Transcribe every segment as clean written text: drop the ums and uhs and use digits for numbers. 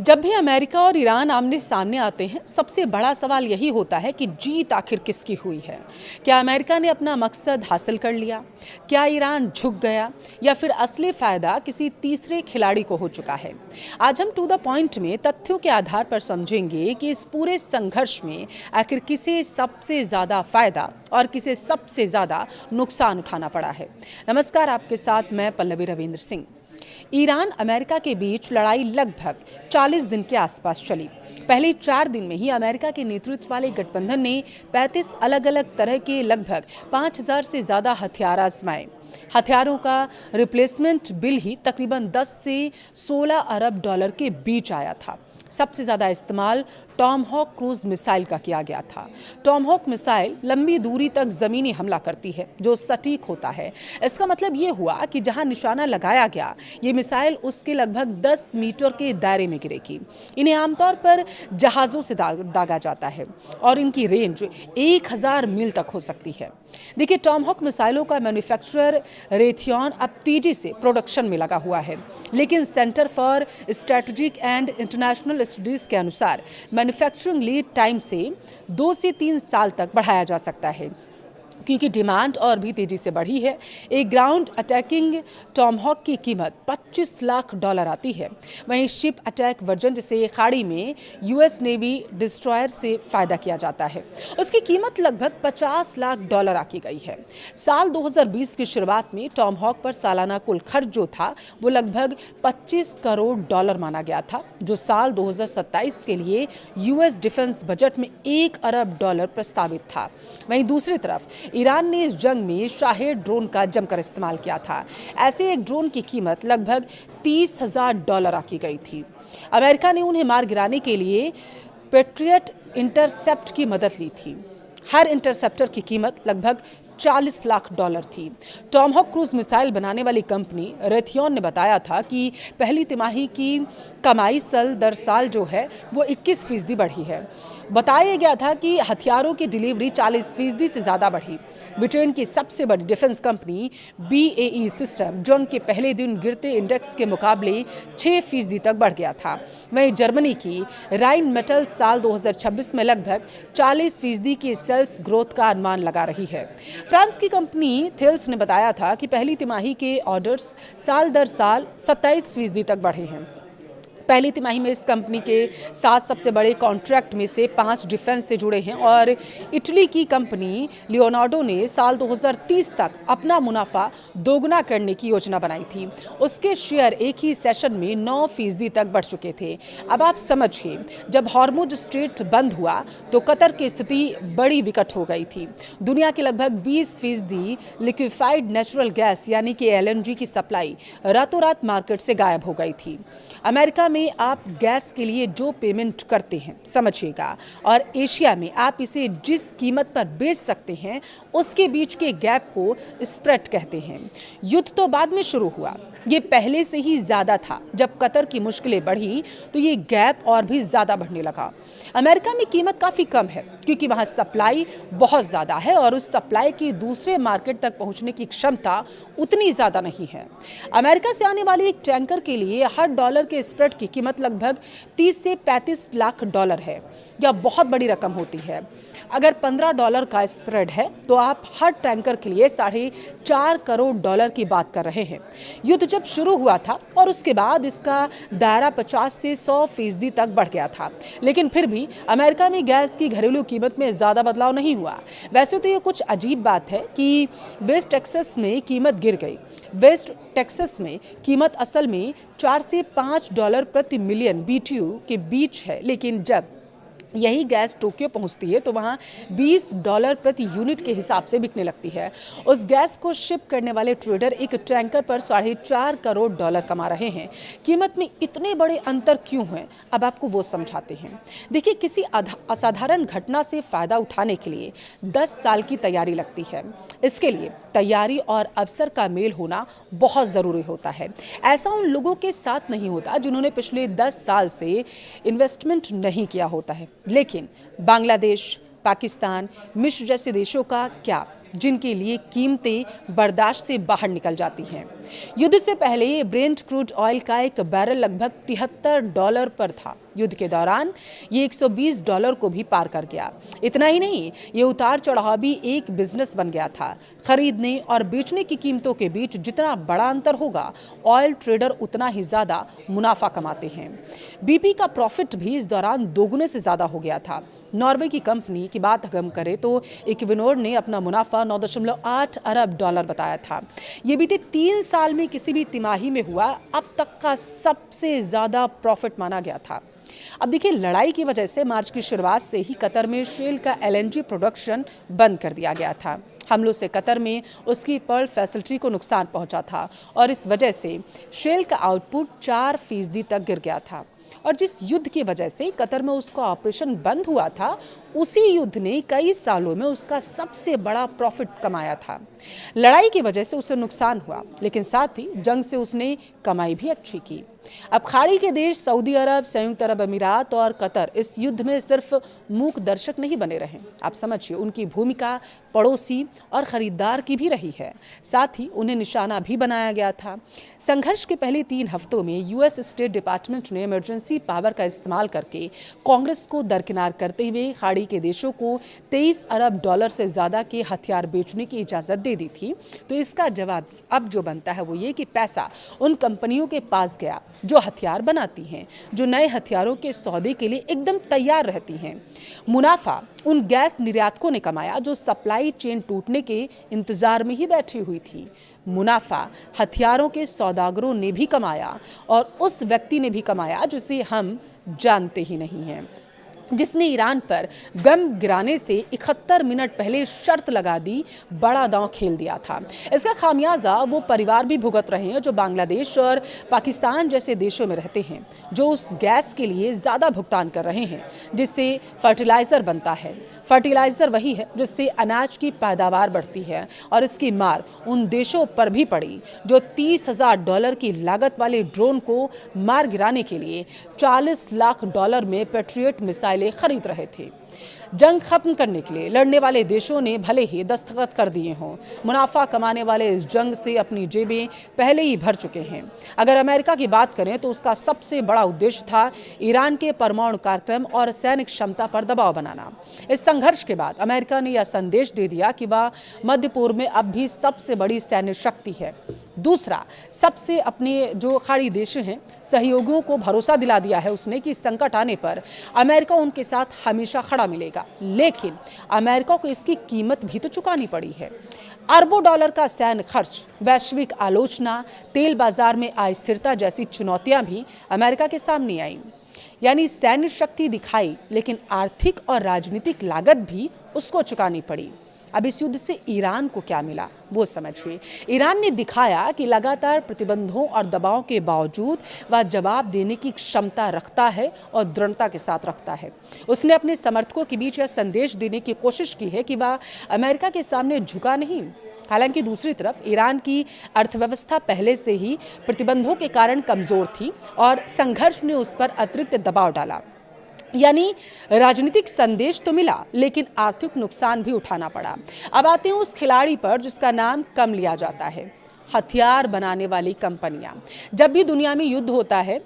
जब भी अमेरिका और ईरान आमने सामने आते हैं, सबसे बड़ा सवाल यही होता है कि जीत आखिर किसकी हुई है। क्या अमेरिका ने अपना मकसद हासिल कर लिया? क्या ईरान झुक गया? या फिर असली फायदा किसी तीसरे खिलाड़ी को हो चुका है? आज हम टू द पॉइंट में तथ्यों के आधार पर समझेंगे कि इस पूरे संघर्ष में आखिर किसे सबसे ज़्यादा फायदा और किसे सबसे ज़्यादा नुकसान उठाना पड़ा है। नमस्कार, आपके साथ मैं पल्लवी रविंद्र सिंह। ईरान अमेरिका के बीच लड़ाई लगभग 40 दिन के आसपास चली। पहले 4 दिन में ही अमेरिका के नेतृत्व वाले गठबंधन ने 35 अलग अलग तरह के लगभग 5000 से ज़्यादा हथियार आजमाए। हथियारों का रिप्लेसमेंट बिल ही तकरीबन 10 से 16 अरब डॉलर के बीच आया था। सबसे ज़्यादा इस्तेमाल टॉमहॉक क्रूज मिसाइल का किया गया था। टॉमहॉक मिसाइल लंबी दूरी तक ज़मीनी हमला करती है, जो सटीक होता है। इसका मतलब ये हुआ कि जहां निशाना लगाया गया, ये मिसाइल उसके लगभग 10 मीटर के दायरे में गिरेगी। इन्हें आमतौर पर जहाज़ों से दागा जाता है और इनकी रेंज 1000 मील तक हो सकती है। देखिए, टॉमहॉक मिसाइलों का मैन्युफैक्चरर रेथियॉन अब तेजी से प्रोडक्शन में लगा हुआ है, लेकिन centre for strategic and international studies के अनुसार मैन्युफैक्चरिंग लीड टाइम से 2 से 3 साल तक बढ़ाया जा सकता है, क्योंकि डिमांड और भी तेजी से बढ़ी है। एक ग्राउंड अटैकिंग टॉमहॉक की कीमत 25 लाख डॉलर आती है। वहीं शिप अटैक वर्जन, जिसे खाड़ी में यूएस नेवी डिस्ट्रॉयर से फ़ायदा किया जाता है, उसकी कीमत लगभग 50 लाख डॉलर आकी गई है। साल 2020 की शुरुआत में टॉमहॉक पर सालाना कुल खर्च जो था वो लगभग 25 करोड़ डॉलर माना गया था, जो साल 2027 के लिए यूएस डिफेंस बजट में 1 अरब डॉलर प्रस्तावित था। वहीं दूसरी तरफ ईरान ने इस जंग में शाहेद ड्रोन का जमकर इस्तेमाल किया था। ऐसे एक ड्रोन की कीमत लगभग 30,000 डॉलर आकी गई थी। अमेरिका ने उन्हें मार गिराने के लिए पेट्रियट इंटरसेप्ट की मदद ली थी। हर इंटरसेप्टर की कीमत लगभग 40 लाख डॉलर थी। टॉमहॉक क्रूज मिसाइल बनाने वाली कंपनी रेथियॉन ने बताया था कि पहली तिमाही की कमाई साल दर साल जो है वो 21% बढ़ी है। बताया गया था कि हथियारों की डिलीवरी 40% से ज़्यादा बढ़ी। ब्रिटेन की सबसे बड़ी डिफेंस कंपनी BAE सिस्टम जंग के पहले दिन गिरते इंडेक्स के मुकाबले 6% तक बढ़ गया था। वहीं जर्मनी की राइन मेटल साल 2026 में लगभग 40% की सेल्स ग्रोथ का अनुमान लगा रही है। फ्रांस की कंपनी थेल्स ने बताया था कि पहली तिमाही के ऑर्डर्स साल दर साल 27% तक बढ़े हैं। पहली तिमाही में इस कंपनी के 7 सबसे बड़े कॉन्ट्रैक्ट में से 5 डिफेंस से जुड़े हैं और इटली की कंपनी लियोनार्डो ने साल 2030 तक अपना मुनाफा दोगुना करने की योजना बनाई थी। उसके शेयर एक ही सेशन में 9% तक बढ़ चुके थे। अब आप समझिए, जब हॉर्मुज स्ट्रेट बंद हुआ तो कतर की स्थिति बड़ी विकट हो गई थी। दुनिया के लगभग 20% लिक्विफाइड नेचुरल गैस यानी कि LNG की सप्लाई रातों रात मार्केट से गायब हो गई थी। अमेरिका में आप गैस के लिए जो पेमेंट करते हैं, समझिएगा, और एशिया में आप इसे जिस कीमत पर बेच सकते हैं, उसके बीच के गैप को स्प्रेड कहते हैं। युद्ध तो बाद में शुरू हुआ, ये पहले से ही ज़्यादा था। जब कतर की मुश्किलें बढ़ी तो ये गैप और भी ज़्यादा बढ़ने लगा। अमेरिका में कीमत काफ़ी कम है, क्योंकि वहाँ सप्लाई बहुत ज़्यादा है और उस सप्लाई की दूसरे मार्केट तक पहुँचने की क्षमता उतनी ज़्यादा नहीं है। अमेरिका से आने वाले एक टैंकर के लिए हर डॉलर के स्प्रेड की कीमत लगभग 30 से 35 लाख डॉलर है। यह बहुत बड़ी रकम होती है। अगर $15 का स्प्रेड है तो आप हर टैंकर के लिए 4.5 करोड़ डॉलर की बात कर रहे हैं। युद्ध जब शुरू हुआ था और उसके बाद इसका दायरा 50 से 100% तक बढ़ गया था, लेकिन फिर भी अमेरिका में गैस की घरेलू कीमत में ज़्यादा बदलाव नहीं हुआ। वैसे तो ये कुछ अजीब बात है कि वेस्ट टेक्सास में कीमत गिर गई। वेस्ट टेक्सास में कीमत असल में 4 से 5 डॉलर प्रति मिलियन BTU के बीच है, लेकिन जब यही गैस टोक्यो पहुंचती है तो वहां $20 प्रति यूनिट के हिसाब से बिकने लगती है। उस गैस को शिप करने वाले ट्रेडर एक टैंकर पर 4.5 करोड़ डॉलर कमा रहे हैं। कीमत में इतने बड़े अंतर क्यों हैं, अब आपको वो समझाते हैं। देखिए, किसी असाधारण घटना से फ़ायदा उठाने के लिए 10 साल की तैयारी लगती है। इसके लिए तैयारी और अवसर का मेल होना बहुत ज़रूरी होता है। ऐसा उन लोगों के साथ नहीं होता जिन्होंने पिछले 10 साल से इन्वेस्टमेंट नहीं किया होता है। लेकिन बांग्लादेश, पाकिस्तान, मिस्र जैसे देशों का क्या, जिनके लिए कीमतें बर्दाश्त से बाहर निकल जाती हैं। युद्ध से पहले ब्रेंट क्रूड ऑयल का एक बैरल लगभग $73 पर था। युद्ध के दौरान ये $120 को भी पार कर गया। इतना ही नहीं, ये उतार चढ़ाव भी एक बिजनेस बन गया था। खरीदने और बेचने की कीमतों के बीच जितना बड़ा अंतर होगा, ऑयल ट्रेडर उतना ही ज़्यादा मुनाफा कमाते हैं। BP का प्रॉफिट भी इस दौरान दोगुने से ज़्यादा हो गया था। नॉर्वे की कंपनी की बात हम करें तो इक्विनोर ने अपना मुनाफा $9.8 अरब बताया था। ये बीते 3 साल में किसी भी तिमाही में हुआ अब तक का सबसे ज़्यादा प्रॉफिट माना गया था। अब देखिए, लड़ाई की वजह से मार्च की शुरुआत से ही कतर में शेल का LNG प्रोडक्शन बंद कर दिया गया था। हमलों से कतर में उसकी पर्ल फैसिलिटी को नुकसान पहुंचा था और इस वजह से शेल का आउटपुट 4% तक गिर गया था। और जिस युद्ध की वजह से कतर में उसका ऑपरेशन बंद हुआ था, उसी युद्ध ने कई सालों में उसका सबसे बड़ा प्रॉफिट कमाया था। लड़ाई की वजह से उसे नुकसान हुआ, लेकिन साथ ही जंग से उसने कमाई भी अच्छी की। अब खाड़ी के देश सऊदी अरब, संयुक्त अरब अमीरात और कतर इस युद्ध में सिर्फ मूक दर्शक नहीं बने रहे। आप समझिए, उनकी भूमिका पड़ोसी और खरीदार की भी रही है। साथ ही उन्हें निशाना भी बनाया गया था। संघर्ष के पहले 3 हफ्तों में US स्टेट डिपार्टमेंट ने इमरजेंसी पावर का इस्तेमाल करके कांग्रेस को दरकिनार करते हुए खाड़ी के देशों को $23 अरब से ज़्यादा के हथियार बेचने की इजाज़त दे दी थी। तो इसका जवाब अब जो बनता है वो ये कि पैसा उन कंपनियों के पास गया जो हथियार बनाती हैं, जो नए हथियारों के सौदे के लिए एकदम तैयार रहती हैं। मुनाफा उन गैस निर्यातकों ने कमाया जो सप्लाई चेन टूटने के इंतजार में ही बैठी हुई थी। मुनाफा हथियारों के सौदागरों ने भी कमाया और उस व्यक्ति ने भी कमाया जिसे हम जानते ही नहीं हैं, जिसने ईरान पर बम गिराने से 71 मिनट पहले शर्त लगा दी, बड़ा दांव खेल दिया था। इसका खामियाजा वो परिवार भी भुगत रहे हैं जो बांग्लादेश और पाकिस्तान जैसे देशों में रहते हैं, जो उस गैस के लिए ज़्यादा भुगतान कर रहे हैं जिससे फर्टिलाइज़र बनता है। फर्टिलाइज़र वही है जिससे अनाज की पैदावार बढ़ती है और इसकी मार उन देशों पर भी पड़ी जो $30,000 की लागत वाले ड्रोन को मार गिराने के लिए $40 लाख में पैट्रियट मिसाइल खरीद रहे थे। जंग खत्म करने के लिए लड़ने वाले देशों ने भले ही दस्तखत कर दिए हों, मुनाफा कमाने वाले इस जंग से अपनी जेबें पहले ही भर चुके हैं। अगर अमेरिका की बात करें तो उसका सबसे बड़ा उद्देश्य था ईरान के परमाणु कार्यक्रम और सैनिक क्षमता पर दबाव बनाना। इस संघर्ष के बाद अमेरिका ने यह संदेश दे दिया कि वह मध्य पूर्व में अब भी सबसे बड़ी सैन्य शक्ति है। दूसरा, सबसे अपने जो खाड़ी देश हैं सहयोगियों को भरोसा दिला दिया है उसने कि संकट आने पर अमेरिका उनके साथ हमेशा खड़ा मिलेगा। लेकिन अमेरिका को इसकी कीमत भी तो चुकानी पड़ी है। अरबों डॉलर का सैन्य खर्च, वैश्विक आलोचना, तेल बाजार में अस्थिरता जैसी चुनौतियां भी अमेरिका के सामने आईं। यानी सैन्य शक्ति दिखाई, लेकिन आर्थिक और राजनीतिक लागत भी उसको चुकानी पड़ी। अब इस युद्ध से ईरान को क्या मिला वो समझिए। ईरान ने दिखाया कि लगातार प्रतिबंधों और दबाव के बावजूद वह जवाब देने की क्षमता रखता है और दृढ़ता के साथ रखता है। उसने अपने समर्थकों के बीच यह संदेश देने की कोशिश की है कि वह अमेरिका के सामने झुका नहीं। हालांकि दूसरी तरफ ईरान की अर्थव्यवस्था पहले से ही प्रतिबंधों के कारण कमज़ोर थी और संघर्ष ने उस पर अतिरिक्त दबाव डाला। यानी राजनीतिक संदेश तो मिला, लेकिन आर्थिक नुकसान भी उठाना पड़ा। अब आते हैं उस खिलाड़ी पर जिसका नाम कम लिया जाता है, हथियार बनाने वाली कंपनियां। जब भी दुनिया में युद्ध होता है,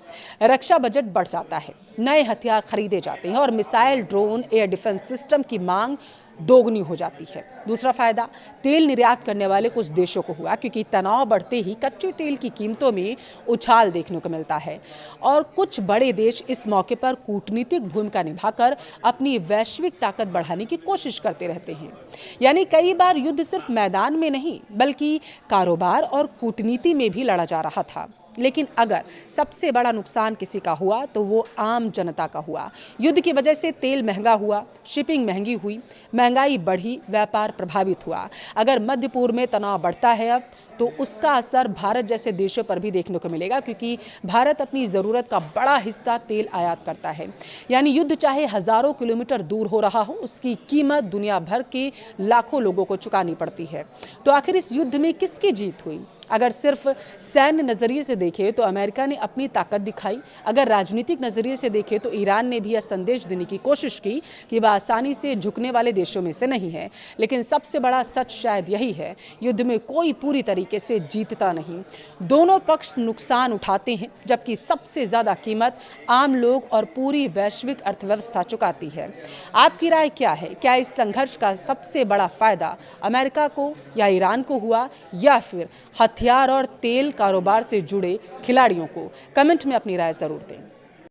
रक्षा बजट बढ़ जाता है, नए हथियार खरीदे जाते हैं और missile, drone, air defence system की मांग दोगुनी हो जाती है। दूसरा फायदा तेल निर्यात करने वाले कुछ देशों को हुआ, क्योंकि तनाव बढ़ते ही कच्चे तेल की कीमतों में उछाल देखने को मिलता है और कुछ बड़े देश इस मौके पर कूटनीतिक भूमिका निभाकर अपनी वैश्विक ताकत बढ़ाने की कोशिश करते रहते हैं। यानी कई बार युद्ध सिर्फ मैदान में नहीं बल्कि कारोबार और कूटनीति में भी लड़ा जा रहा था। लेकिन अगर सबसे बड़ा नुकसान किसी का हुआ तो वो आम जनता का हुआ। युद्ध की वजह से तेल महंगा हुआ, शिपिंग महंगी हुई, महंगाई बढ़ी, व्यापार प्रभावित हुआ। अगर मध्य पूर्व में तनाव बढ़ता है अब, तो उसका असर भारत जैसे देशों पर भी देखने को मिलेगा, क्योंकि भारत अपनी ज़रूरत का बड़ा हिस्सा तेल आयात करता है। यानी युद्ध चाहे हज़ारों किलोमीटर दूर हो रहा हो, उसकी कीमत दुनिया भर के लाखों लोगों को चुकानी पड़ती है। तो आखिर इस युद्ध में किसकी जीत हुई? अगर सिर्फ सैन्य नज़रिए से देखें तो अमेरिका ने अपनी ताकत दिखाई, अगर राजनीतिक नज़रिए से देखें तो ईरान ने भी यह संदेश देने की कोशिश की कि वह आसानी से झुकने वाले देशों में से नहीं है। लेकिन सबसे बड़ा सच शायद यही है, युद्ध में कोई पूरी तरीके से जीतता नहीं। दोनों पक्ष नुकसान उठाते हैं, जबकि सबसे ज़्यादा कीमत आम लोग और पूरी वैश्विक अर्थव्यवस्था चुकाती है। आपकी राय क्या है? क्या इस संघर्ष का सबसे बड़ा फायदा अमेरिका को या ईरान को हुआ, या फिर हथियार और तेल कारोबार से जुड़े खिलाड़ियों को? कमेंट में अपनी राय ज़रूर दें।